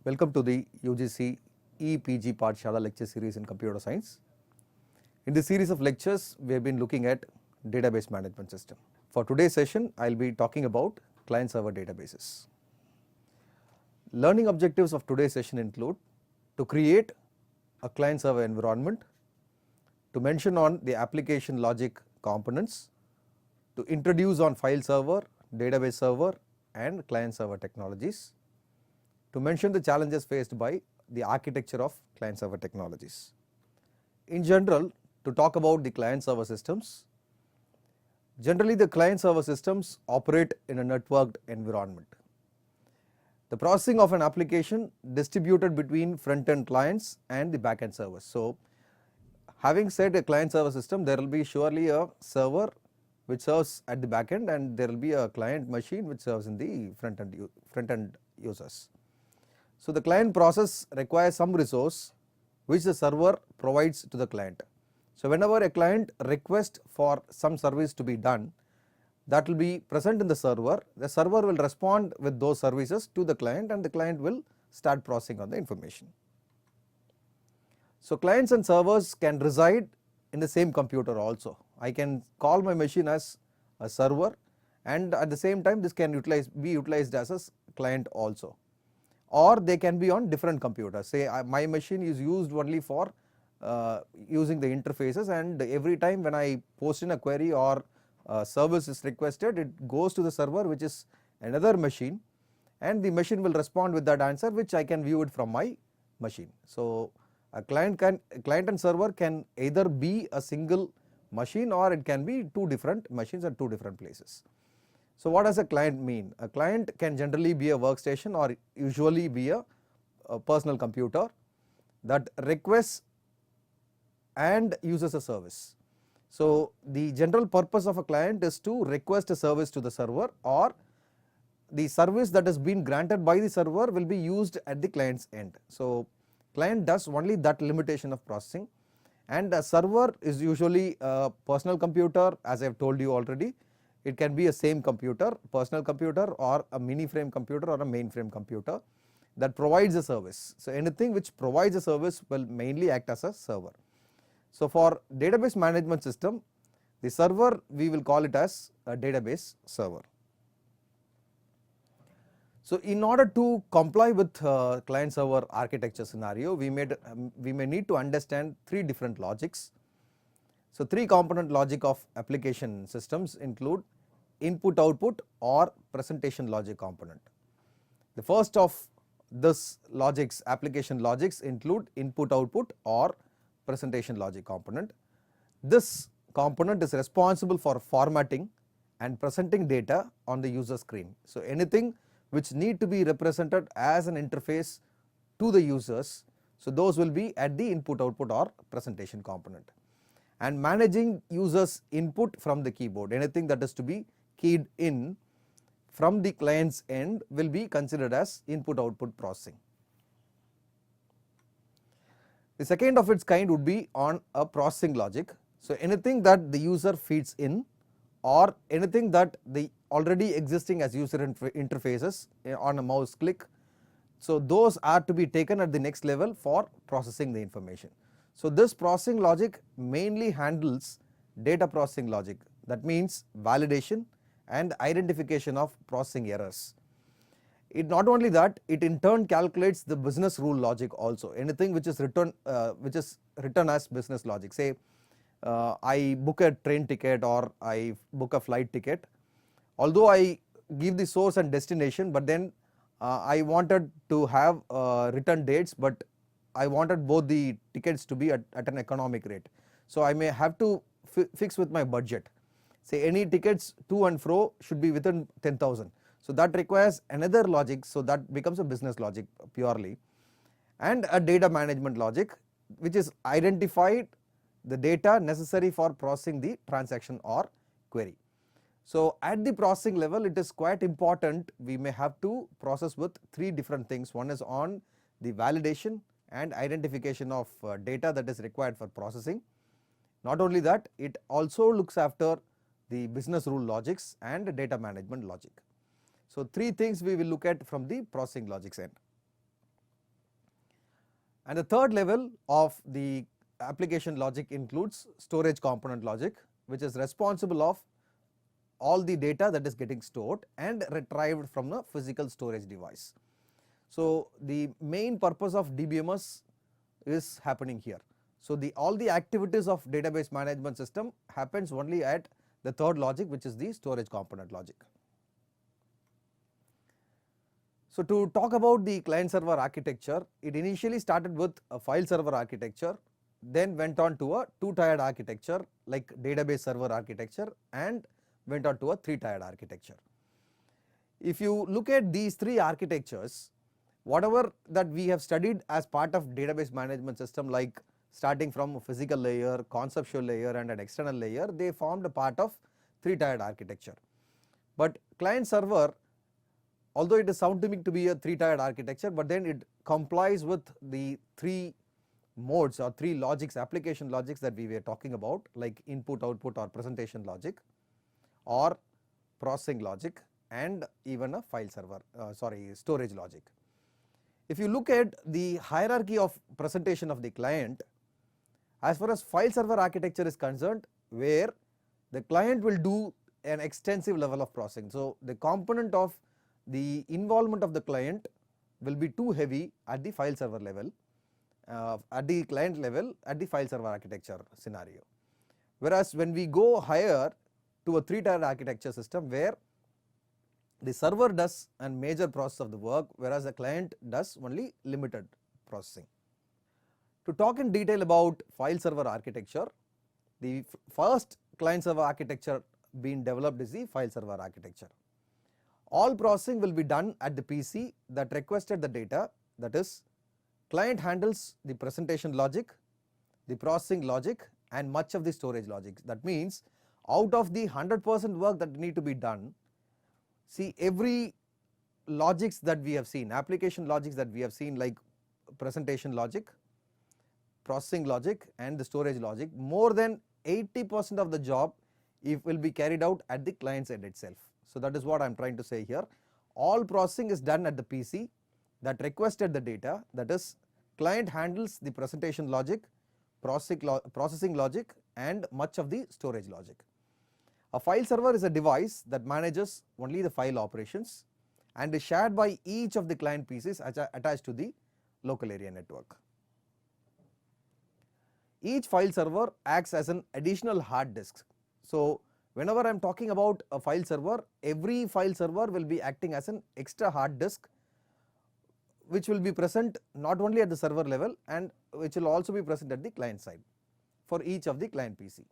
Welcome to the UGC EPG Pathshala lecture series in computer science. In this series of lectures, we have been looking at database management system. For today's session, I will be talking about client server databases. Learning objectives of today's session include to create a client server environment, to mention on the application logic components, to introduce on file server, database server and client server technologies, to mention the challenges faced by the architecture of client server technologies. In general, to talk about the client server systems, generally the client server systems operate in a networked environment. The processing of an application distributed between front end clients and the back end servers. So, having said a client server system, there will be surely a server which serves at the back end and there will be a client machine which serves in the front end users. So, the client process requires some resource which the server provides to the client. So, whenever a client requests for some service to be done, that will be present in the server will respond with those services to the client and the client will start processing on the information. So, clients and servers can reside in the same computer also. I can call my machine as a server and at the same time this can be utilized as a client also, or they can be on different computers. Say my machine is used only for using the interfaces, and every time when I post in a query or service is requested, it goes to the server which is another machine and the machine will respond with that answer which I can view it from my machine. So, a client and server can either be a single machine or it can be two different machines at two different places. So, what does a client mean? A client can generally be a workstation or usually be a personal computer that requests and uses a service. So, the general purpose of a client is to request a service to the server, or the service that has been granted by the server will be used at the client's end. So, client does only that limitation of processing, and a server is usually a personal computer, as I have told you already. It can be a same computer, personal computer or a mini frame computer or a mainframe computer that provides a service. So, anything which provides a service will mainly act as a server. So, for database management system, the server we will call it as a database server. So, in order to comply with client server architecture scenario, we may need to understand three different logics. So, three component logic of application systems include input output or presentation logic component. The first of this logics, application logics, include input output or presentation logic component. This component is responsible for formatting and presenting data on the user screen. So, anything which need to be represented as an interface to the users, so those will be at the input output or presentation component. And managing users input from the keyboard, anything that is to be keyed in from the client's end will be considered as input output processing. The second of its kind would be on a processing logic. So, anything that the user feeds in or anything that the already existing as user interfaces on a mouse click, so those are to be taken at the next level for processing the information. So, this processing logic mainly handles data processing logic, that means validation and identification of processing errors. It not only that, it in turn calculates the business rule logic also, anything which is written as business logic. Say I book a train ticket or I book a flight ticket, although I give the source and destination, but then I wanted to have return dates, but I wanted both the tickets to be at an economic rate. So, I may have to fix with my budget, say any tickets to and fro should be within 10,000. So, that requires another logic, so that becomes a business logic purely, and a data management logic which is identified the data necessary for processing the transaction or query. So, at the processing level, it is quite important, we may have to process with three different things. One is on the validation and identification of data that is required for processing. Not only that, it also looks after the business rule logics and data management logic. So, three things we will look at from the processing logics end. And the third level of the application logic includes storage component logic, which is responsible of all the data that is getting stored and retrieved from a physical storage device. So the main purpose of DBMS is happening here. So all the activities of database management system happens only at the third logic, which is the storage component logic. So to talk about the client server architecture, it initially started with a file server architecture, then went on to a two-tiered architecture like database server architecture, and went on to a three-tiered architecture. If you look at these three architectures, whatever that we have studied as part of database management system, like starting from a physical layer, conceptual layer and an external layer, they formed a part of three-tiered architecture. But client server, although it is sounding to be a three-tiered architecture, but then it complies with the three modes or three logics, application logics that we were talking about, like input, output or presentation logic, or processing logic, and even a file server, storage logic. If you look at the hierarchy of presentation of the client, as far as file server architecture is concerned, where the client will do an extensive level of processing. So the component of the involvement of the client will be too heavy at the file server level, at the client level, at the file server architecture scenario. Whereas when we go higher to a three-tiered architecture system, where the server does a major process of the work, whereas the client does only limited processing. To talk in detail about file server architecture, the first client server architecture being developed is the file server architecture. All processing will be done at the PC that requested the data, that is, client handles the presentation logic, the processing logic and much of the storage logic. That means out of the 100% work that need to be done, see, every logics that we have seen, application logics that we have seen, like presentation logic, processing logic and the storage logic, more than 80% of the job will be carried out at the client's end itself. So that is what I am trying to say here. All processing is done at the PC that requested the data, that is, client handles the presentation logic, processing logic and much of the storage logic. A file server is a device that manages only the file operations and is shared by each of the client PCs attached to the local area network. Each file server acts as an additional hard disk. So whenever I am talking about a file server, every file server will be acting as an extra hard disk, which will be present not only at the server level and which will also be present at the client side for each of the client PC.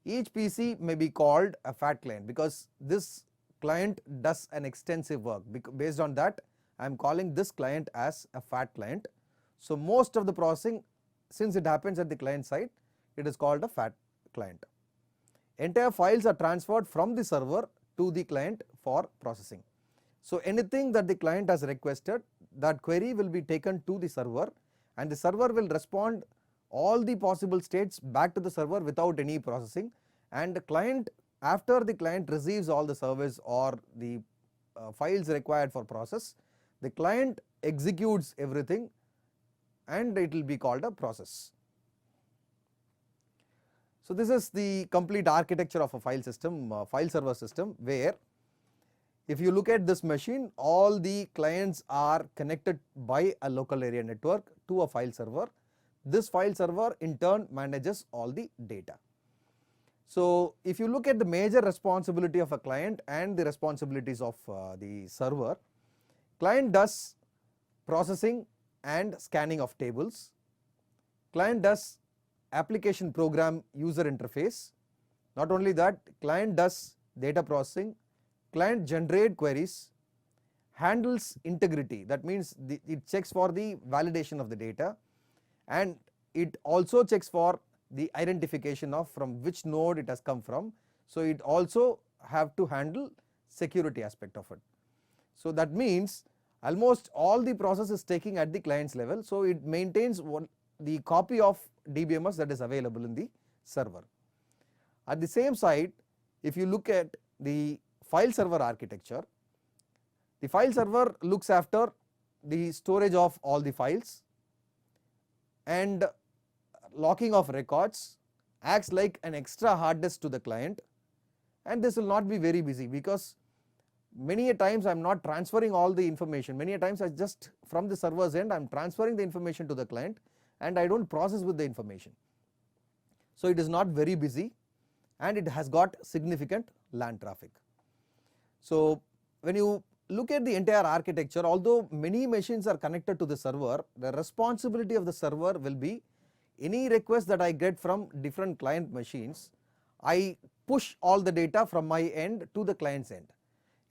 Each PC may be called a fat client because this client does an extensive work. Based on that, I am calling this client as a fat client. So most of the processing, since it happens at the client side, it is called a fat client. Entire files are transferred from the server to the client for processing. So anything that the client has requested, that query will be taken to the server and the server will respond all the possible states back to the server without any processing, and the client, after the client receives all the service or the files required for process, the client executes everything and it will be called a process. So this is the complete architecture of a file system, file server system, where if you look at this machine, all the clients are connected by a local area network to a file server. This file server in turn manages all the data. So if you look at the major responsibility of a client and the responsibilities of the server, client does processing and scanning of tables, client does application program user interface. Not only that, client does data processing, client generate queries, handles integrity, that means it checks for the validation of the data, and it also checks for the identification of from which node it has come from. So it also have to handle security aspect of it. So that means almost all the process is taking at the client's level, so it maintains the copy of DBMS that is available in the server. At the same side, if you look at the file server architecture, the file server looks after the storage of all the files, and locking of records acts like an extra hard disk to the client, and this will not be very busy because many a times I am not transferring all the information, many a times I just from the server's end I am transferring the information to the client and I do not process with the information. So it is not very busy and it has got significant LAN traffic. So when you look at the entire architecture, although many machines are connected to the server, the responsibility of the server will be any request that I get from different client machines, I push all the data from my end to the client's end.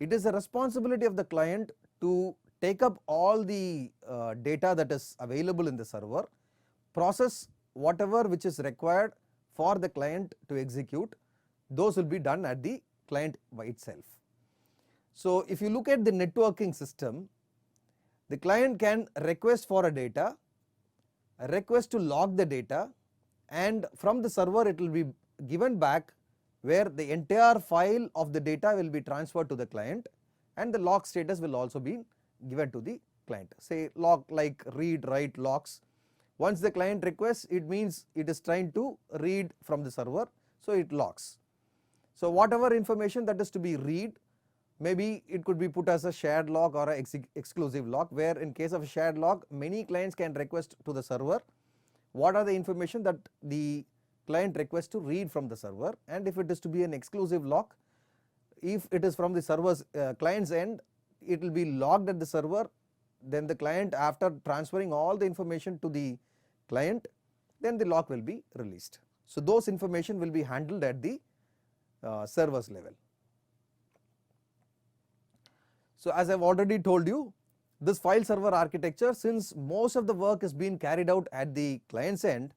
It is the responsibility of the client to take up all the data that is available in the server, process whatever which is required for the client to execute, those will be done at the client by itself. So if you look at the networking system, the client can request for a data, a request to log the data, and from the server it will be given back where the entire file of the data will be transferred to the client and the log status will also be given to the client. Say log like read, write logs. Once the client requests, it means it is trying to read from the server, so it logs. So whatever information that is to be read, maybe it could be put as a shared log or an exclusive log, where in case of a shared log many clients can request to the server what are the information that the client requests to read from the server, and if it is to be an exclusive log, if it is from the server's client's end, it will be logged at the server, then the client after transferring all the information to the client, then the log will be released. So those information will be handled at the server's level. So as I have already told you, this file server architecture, since most of the work is being carried out at the client's end,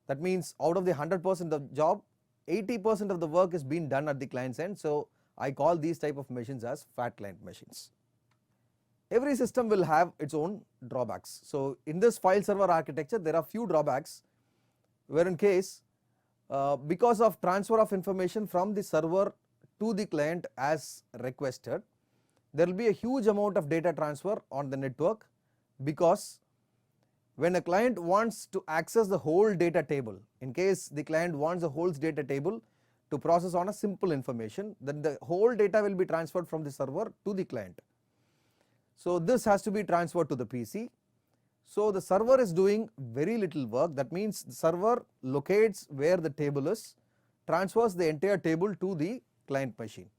that means out of the 100% of the job, 80% of the work is being done at the client's end. So I call these type of machines as fat client machines. Every system will have its own drawbacks. So in this file server architecture there are few drawbacks, where in case because of transfer of information from the server to the client as requested, there will be a huge amount of data transfer on the network, because when a client wants to access the whole data table, in case the client wants the whole data table to process on a simple information, then the whole data will be transferred from the server to the client. So this has to be transferred to the PC. So the server is doing very little work, that means the server locates where the table is, transfers the entire table to the client machine.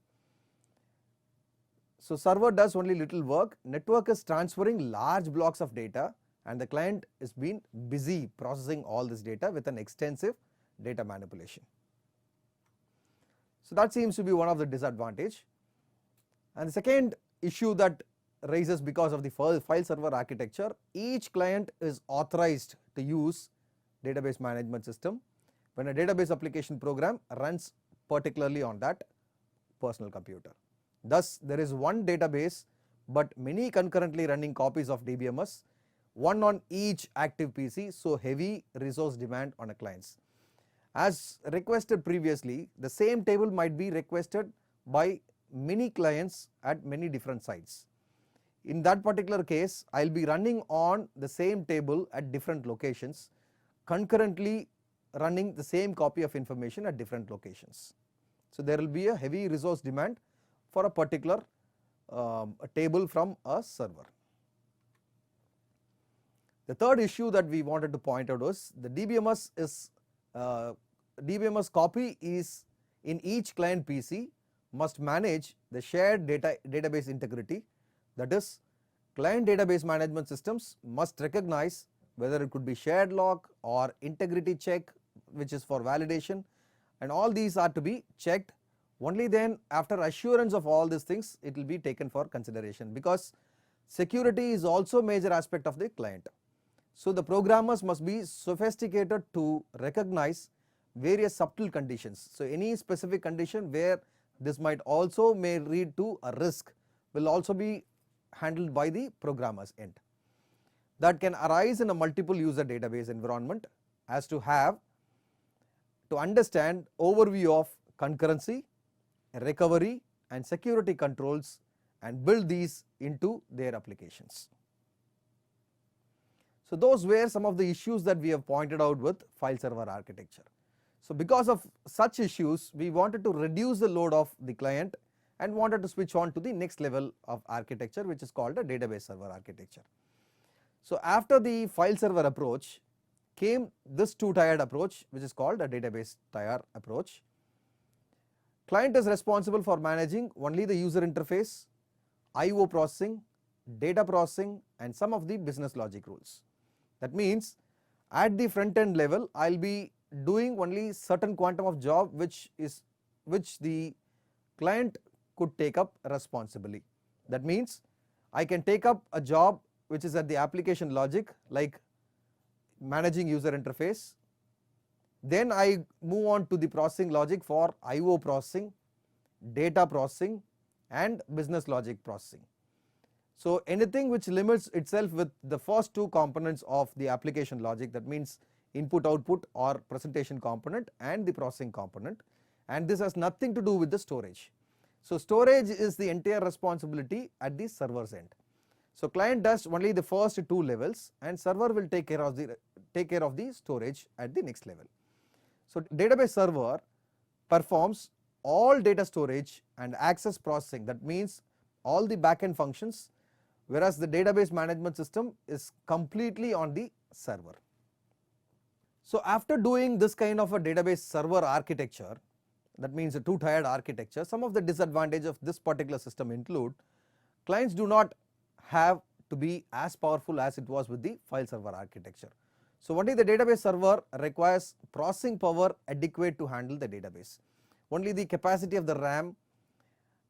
So server does only little work, network is transferring large blocks of data, and the client is being busy processing all this data with an extensive data manipulation. So that seems to be one of the disadvantage. And the second issue that raises because of the file server architecture, each client is authorized to use database management system when a database application program runs particularly on that personal computer. Thus there is one database but many concurrently running copies of DBMS, one on each active PC, so heavy resource demand on a clients. As requested previously, the same table might be requested by many clients at many different sites. In that particular case, I will be running on the same table at different locations, concurrently running the same copy of information at different locations. So there will be a heavy resource demand for a particular table from a server. The third issue that we wanted to point out was the DBMS copy is in each client PC must manage the shared database integrity, that is client database management systems must recognize whether it could be shared log or integrity check, which is for validation, and all these are to be checked. Only then after assurance of all these things it will be taken for consideration, because security is also a major aspect of the client. So the programmers must be sophisticated to recognize various subtle conditions. So any specific condition where this might also may lead to a risk will also be handled by the programmer's end. That can arise in a multiple user database environment, as to understand overview of concurrency, recovery and security controls and build these into their applications. So those were some of the issues that we have pointed out with file server architecture. So because of such issues, we wanted to reduce the load of the client and wanted to switch on to the next level of architecture, which is called a database server architecture. So after the file server approach came this two-tiered approach, which is called a database tier approach. Client is responsible for managing only the user interface, IO processing, data processing, and some of the business logic rules. That means at the front end level, I will be doing only certain quantum of job which the client could take up responsibly. That means I can take up a job which is at the application logic, like managing user interface. Then I move on to the processing logic for IO processing, data processing, and business logic processing. So anything which limits itself with the first two components of the application logic, that means input output or presentation component and the processing component, and this has nothing to do with the storage. So storage is the entire responsibility at the server's end. So client does only the first two levels and server will take care of the storage at the next level. So database server performs all data storage and access processing, that means all the backend functions, whereas the database management system is completely on the server. So after doing this kind of a database server architecture, that means a two-tiered architecture, some of the disadvantages of this particular system include clients do not have to be as powerful as it was with the file server architecture. So only the database server requires processing power adequate to handle the database. Only the capacity of the RAM,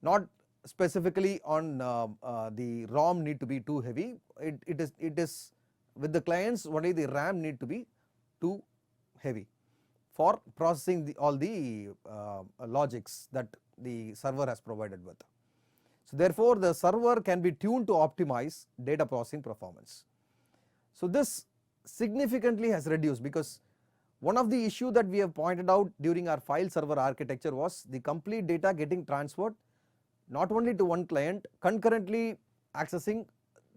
not specifically on the ROM, need to be too heavy. It is with the clients only the RAM need to be too heavy for processing all the logics that the server has provided with. So therefore the server can be tuned to optimize data processing performance. So this significantly has reduced, because one of the issue that we have pointed out during our file server architecture was the complete data getting transferred not only to one client, concurrently accessing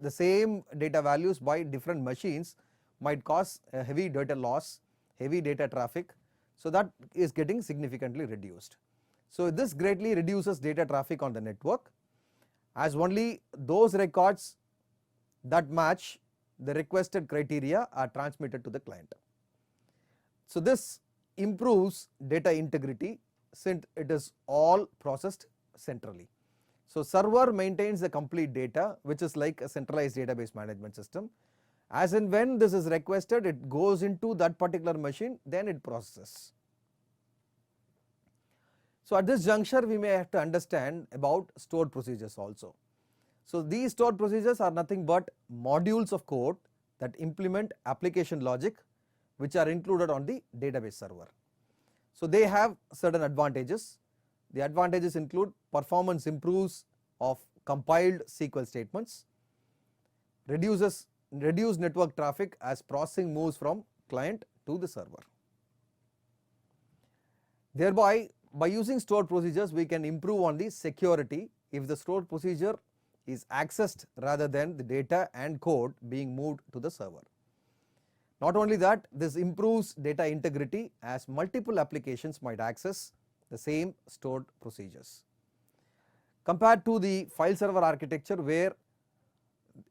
the same data values by different machines might cause a heavy data loss, heavy data traffic. So that is getting significantly reduced. So this greatly reduces data traffic on the network, as only those records that match the requested criteria are transmitted to the client. So this improves data integrity since it is all processed centrally. So server maintains the complete data, which is like a centralized database management system. As and when this is requested, it goes into that particular machine, then it processes. So at this juncture we may have to understand about stored procedures also. So these stored procedures are nothing but modules of code that implement application logic which are included on the database server. So they have certain advantages. The advantages include performance improves of compiled SQL statements, reduced network traffic as processing moves from client to the server. Thereby, by using stored procedures, we can improve on the security if the stored procedure is accessed rather than the data and code being moved to the server. Not only that, this improves data integrity as multiple applications might access the same stored procedures. Compared to the file server architecture where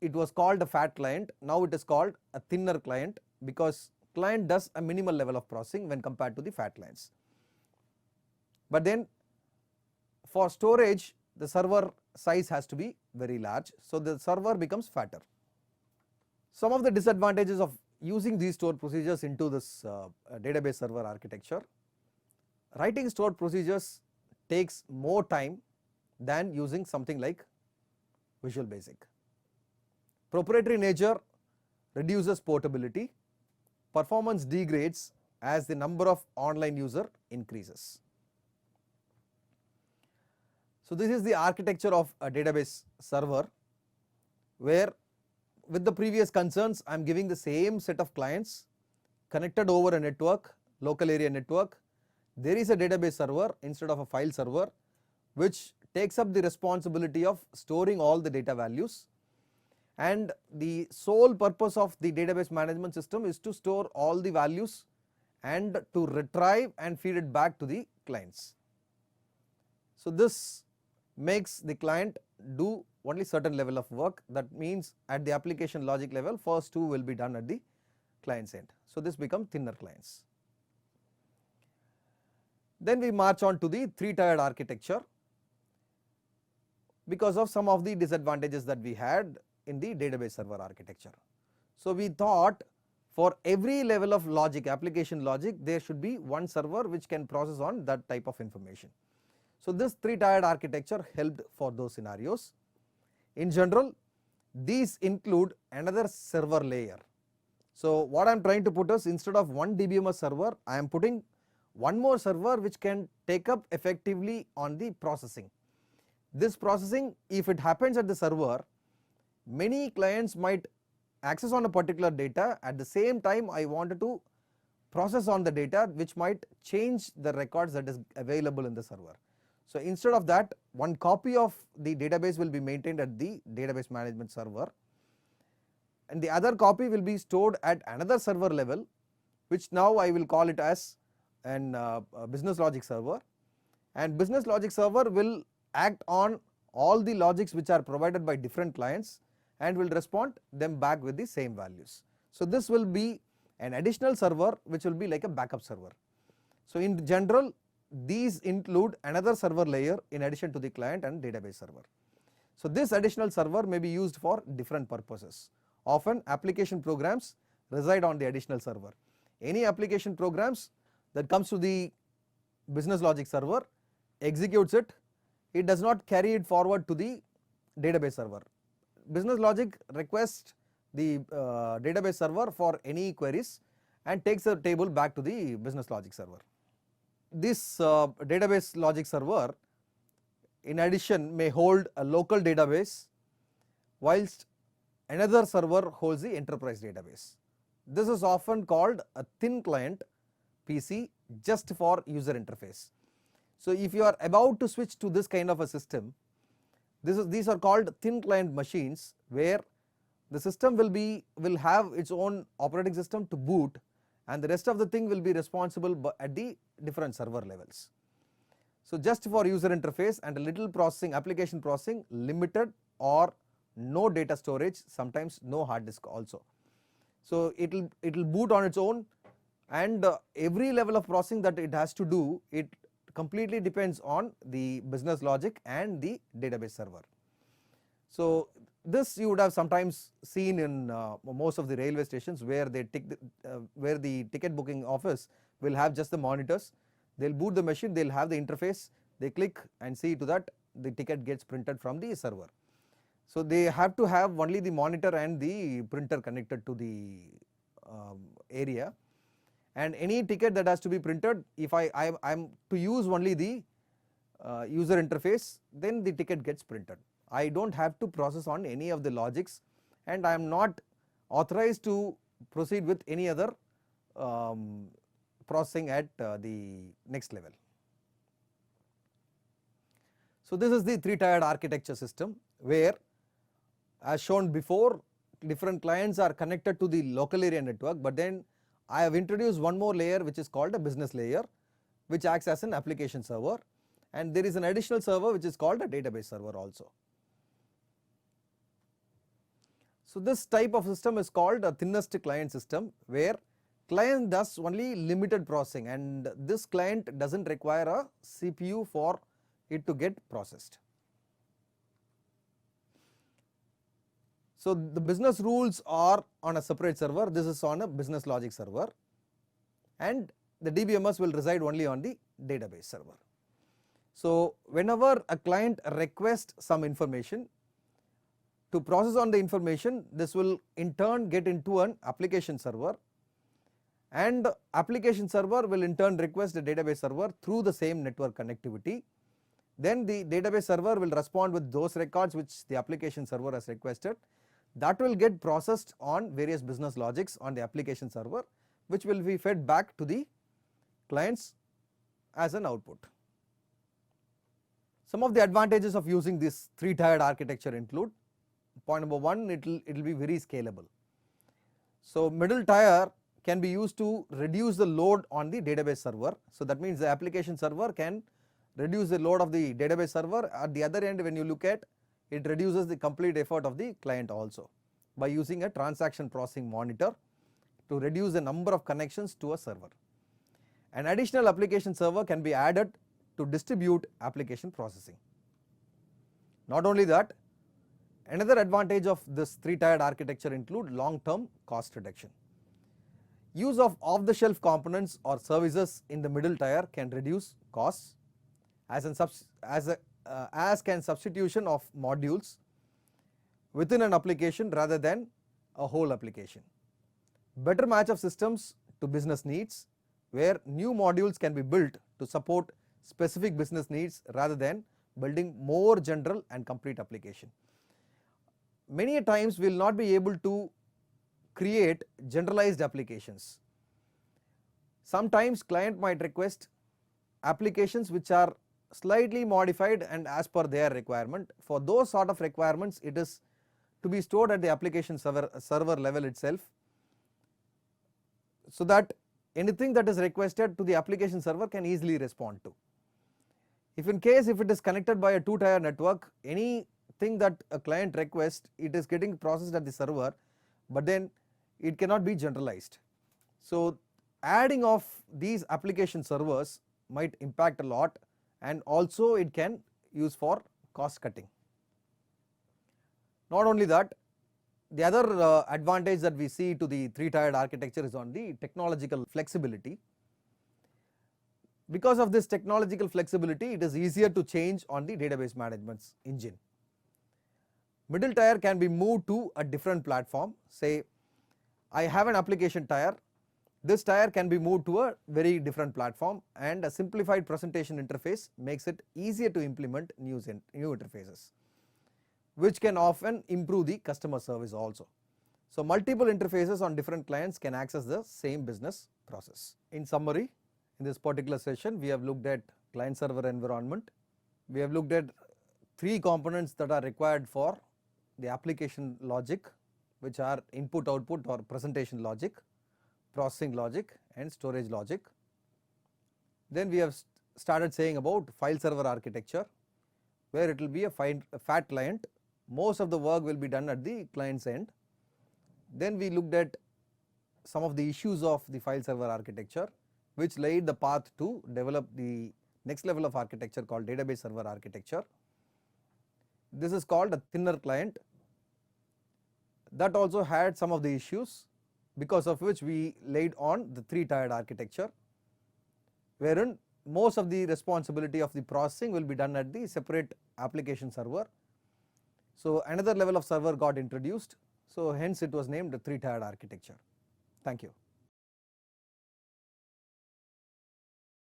it was called a fat client, now it is called a thinner client, because client does a minimal level of processing when compared to the fat clients. But then for storage, the server size has to be very large, so the server becomes fatter. Some of the disadvantages of using these stored procedures into this database server architecture: writing stored procedures takes more time than using something like Visual Basic. Proprietary nature reduces portability. Performance degrades as the number of online user increases. So this is the architecture of a database server, where with the previous concerns I am giving the same set of clients connected over a network, local area network. There is a database server instead of a file server, which takes up the responsibility of storing all the data values, and the sole purpose of the database management system is to store all the values and to retrieve and feed it back to the clients. So this makes the client do only certain level of work, that means at the application logic level first two will be done at the client's end. So this become thinner clients. Then we march on to the three-tiered architecture because of some of the disadvantages that we had in the database server architecture. So we thought for every level of logic, application logic, there should be one server which can process on that type of information. So this three-tiered architecture helped for those scenarios. In general, these include another server layer. So what I am trying to put is, instead of one DBMS server, I am putting one more server which can take up effectively on the processing. This processing, if it happens at the server, many clients might access on a particular data, at the same time I wanted to process on the data which might change the records that is available in the server. So instead of that, one copy of the database will be maintained at the database management server, and the other copy will be stored at another server level, which now I will call it as an business logic server, and business logic server will act on all the logics which are provided by different clients and will respond them back with the same values. So this will be an additional server which will be like a backup server. So in general, these include another server layer in addition to the client and database server. So this additional server may be used for different purposes. Often application programs reside on the additional server. Any application programs that comes to the business logic server, executes it, it does not carry it forward to the database server. Business logic requests the database server for any queries and takes the table back to the business logic server. This database logic server in addition may hold a local database, whilst another server holds the enterprise database. This is often called a thin client PC just for user interface. So if you are about to switch to this kind of a system, these are called thin client machines, where the system will have its own operating system to boot, and the rest of the thing will be responsible at the different server levels. So just for user interface and a little processing, application processing, limited or no data storage, sometimes no hard disk also. So it will boot on its own, and every level of processing that it has to do, it completely depends on the business logic and the database server. So this you would have sometimes seen in most of the railway stations, where where the ticket booking office will have just the monitors. They will boot the machine, they will have the interface, they click and see to that the ticket gets printed from the server. So they have to have only the monitor and the printer connected to the area, and any ticket that has to be printed, if I am to use only the user interface, then the ticket gets printed. I do not have to process on any of the logics, and I am not authorized to proceed with any other processing at the next level. So this is the three-tiered architecture system, where as shown before, different clients are connected to the local area network, but then I have introduced one more layer which is called a business layer, which acts as an application server, and there is an additional server which is called a database server also. So this type of system is called a thinnest client system, where client does only limited processing, and this client does not require a CPU for it to get processed. So the business rules are on a separate server, this is on a business logic server, and the DBMS will reside only on the database server. So whenever a client requests some information, to process on the information, this will in turn get into an application server, and application server will in turn request the database server through the same network connectivity. Then the database server will respond with those records which the application server has requested. That will get processed on various business logics on the application server, which will be fed back to the clients as an output. Some of the advantages of using this three-tiered architecture include: point number 1, it will be very scalable. So middle tier can be used to reduce the load on the database server. So that means the application server can reduce the load of the database server. At the other end, when you look at, it reduces the complete effort of the client also by using a transaction processing monitor to reduce the number of connections to a server. An additional application server can be added to distribute application processing. Not only that, another advantage of this 3-tiered architecture include long-term cost reduction. Use of off-the-shelf components or services in the middle tier can reduce costs, as can substitution of modules within an application rather than a whole application. Better match of systems to business needs, where new modules can be built to support specific business needs rather than building more general and complete application. Many times we will not be able to create generalized applications. Sometimes client might request applications which are slightly modified and as per their requirement. For those sort of requirements, it is to be stored at the application server level itself, so that anything that is requested to the application server can easily respond to. If in case if it is connected by a 2-tier network, anything that a client requests, it is getting processed at the server, but then it cannot be generalized. So adding of these application servers might impact a lot, and also it can use for cost cutting. Not only that, the other advantage that we see to the 3-tiered architecture is on the technological flexibility. Because of this technological flexibility, it is easier to change on the database management engine. Middle tier can be moved to a different platform. Say I have an application tier, this tier can be moved to a very different platform, and a simplified presentation interface makes it easier to implement new interfaces, which can often improve the customer service also. So multiple interfaces on different clients can access the same business process. In summary, in this particular session we have looked at client server environment. We have looked at 3 components that are required for the application logic, which are input output or presentation logic, processing logic and storage logic. Then we have started saying about file server architecture, where it will be a fat client. Most of the work will be done at the client's end. Then we looked at some of the issues of the file server architecture, which laid the path to develop the next level of architecture called database server architecture. This is called a thinner client. That also had some of the issues, because of which we laid on the 3-tiered architecture, wherein most of the responsibility of the processing will be done at the separate application server. So another level of server got introduced, so hence it was named the 3-tiered architecture. Thank you.